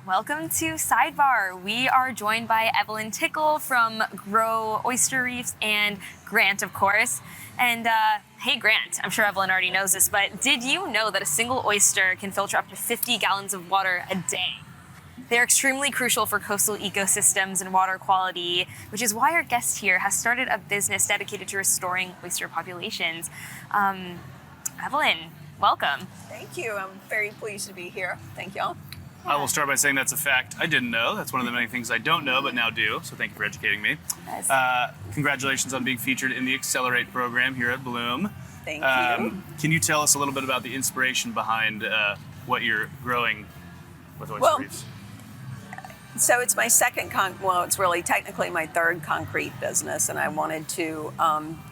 Welcome to Sidebar. We are joined by Evelyn Tickle from GRoW Oyster Reefs and Grant, of course. And hey, Grant, I'm sure Evelyn already knows this, but did you know that a single oyster can filter up to 50 gallons of water a day? They're extremely crucial for coastal ecosystems and water quality, which is why our guest here has started a business dedicated to restoring oyster populations. Evelyn, welcome. Thank you. I'm very pleased to be here. Thank y'all. I will start by saying that's a fact I didn't know. That's one of the many things I don't know, but now do. So thank you for educating me. Yes. Congratulations on being featured in the Accelerate program here at Bloom. Thank you. Can you tell us a little bit about the inspiration behind what you're growing with oyster reefs? So it's my second, it's really technically my third concrete business, and I wanted to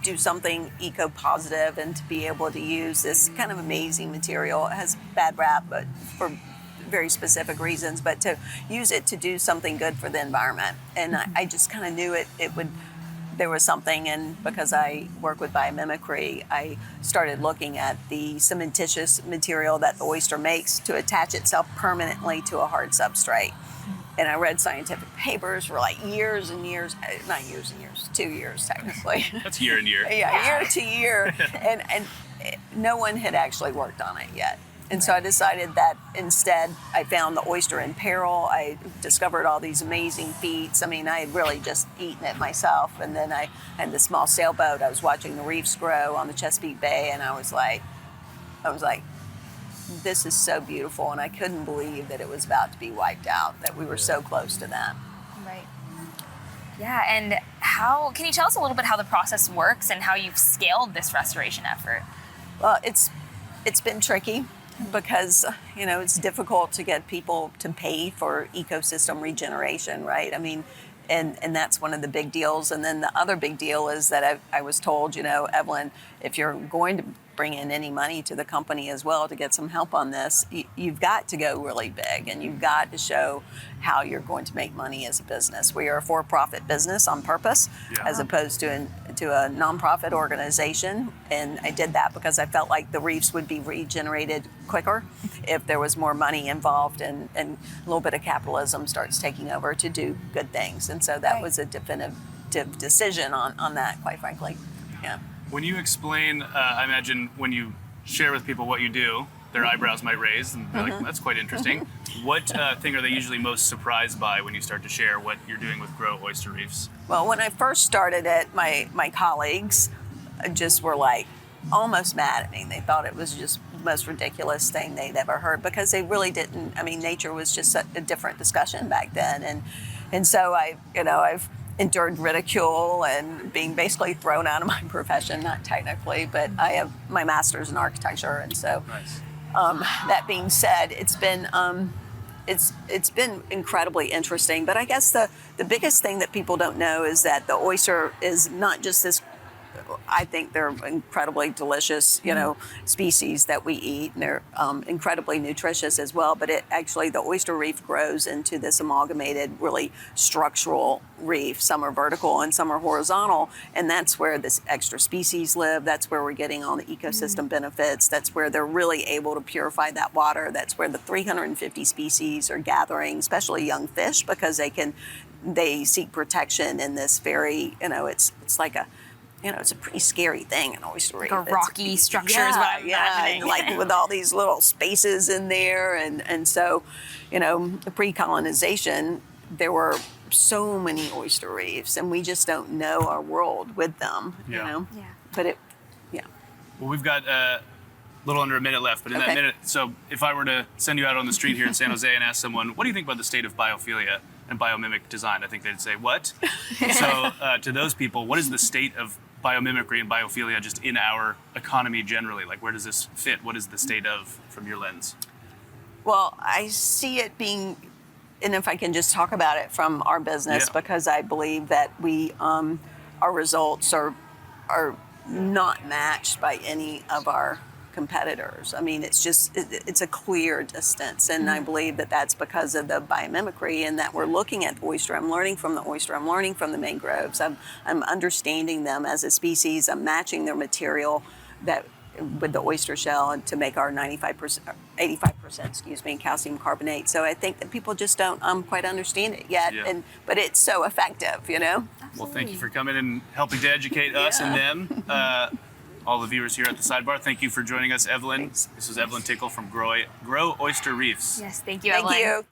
do something eco-positive and to be able to use this kind of amazing material. It has bad rap, but for very specific reasons, but to use it to do something good for the environment. And I just kind of knew there was something, and because I work with biomimicry, I started looking at the cementitious material that the oyster makes to attach itself permanently to a hard substrate. And I read scientific papers for like years and years, not years and years, 2 years technically. That's year and year. Yeah, year to year. and no one had actually worked on it yet. And so I decided that instead I found the oyster in peril. I discovered all these amazing feats. I mean, I had really just eaten it myself. And then I had this small sailboat. I was watching the reefs grow on the Chesapeake Bay, and I was like, this is so beautiful. And I couldn't believe that it was about to be wiped out, that we were so close to that. Right. Yeah, and can you tell us a little bit how the process works and how you've scaled this restoration effort? Well, it's been tricky, because it's difficult to get people to pay for ecosystem regeneration, right? I mean, and that's one of the big deals. And then the other big deal is that I was told, Evelyn, if you're going to bring in any money to the company as well to get some help on this, you've got to go really big, and you've got to show how you're going to make money as a business. We are a for-profit business on purpose, as opposed to a nonprofit organization. And I did that because I felt like the reefs would be regenerated quicker if there was more money involved, and a little bit of capitalism starts taking over to do good things. And so that was a definitive decision on that, quite frankly. Yeah. When you explain, I imagine when you share with people what you do, their eyebrows might raise and they're like, that's quite interesting. What thing are they usually most surprised by when you start to share what you're doing with GRoW Oyster Reefs? Well, when I first started it, my colleagues just were like almost mad at me. They thought it was just the most ridiculous thing they'd ever heard, because they really didn't. I mean, nature was just a different discussion back then. And so I've endured ridicule and being basically thrown out of my profession, not technically, but I have my master's in architecture. And so Nice. That being said, it's been incredibly interesting. But I guess the biggest thing that people don't know is that the oyster is not just this, I think they're incredibly delicious, species that we eat, and they're incredibly nutritious as well. But the oyster reef grows into this amalgamated, really structural reef. Some are vertical and some are horizontal, and that's where this extra species live. That's where we're getting all the ecosystem benefits. That's where they're really able to purify that water. That's where the 350 species are gathering, especially young fish, because they seek protection in this very, it's like it's a pretty scary thing, an oyster reef. Like a rocky structure is what I'm imagining. Like with all these little spaces in there. And so, the pre-colonization, there were so many oyster reefs, and we just don't know our world with them, Yeah. But Well, we've got a little under a minute left, but in that minute, so if I were to send you out on the street here in San Jose and ask someone, what do you think about the state of biophilia and biomimic design? I think they'd say, what? So to those people, what is the state of biomimicry and biophilia just in our economy generally? Like, where does this fit? What is the state of, from your lens? Well, I see it being, and if I can just talk about it from our business, because I believe that our results are not matched by any of our competitors. I mean, it's a clear distance, and I believe that that's because of the biomimicry, and that we're looking at the oyster. I'm learning from the oyster. I'm learning from the mangroves. I'm understanding them as a species. I'm matching their material that with the oyster shell and to make our 95%, 85%, calcium carbonate. So I think that people just don't quite understand it yet, Yeah. but it's so effective, you know? Well, thank you for coming and helping to educate us and them. All the viewers here at the sidebar, thank you for joining us, Evelyn. Thanks. This is Evelyn Tickle from GroW Oyster Reefs. Yes, thank you, Thank Evelyn. you.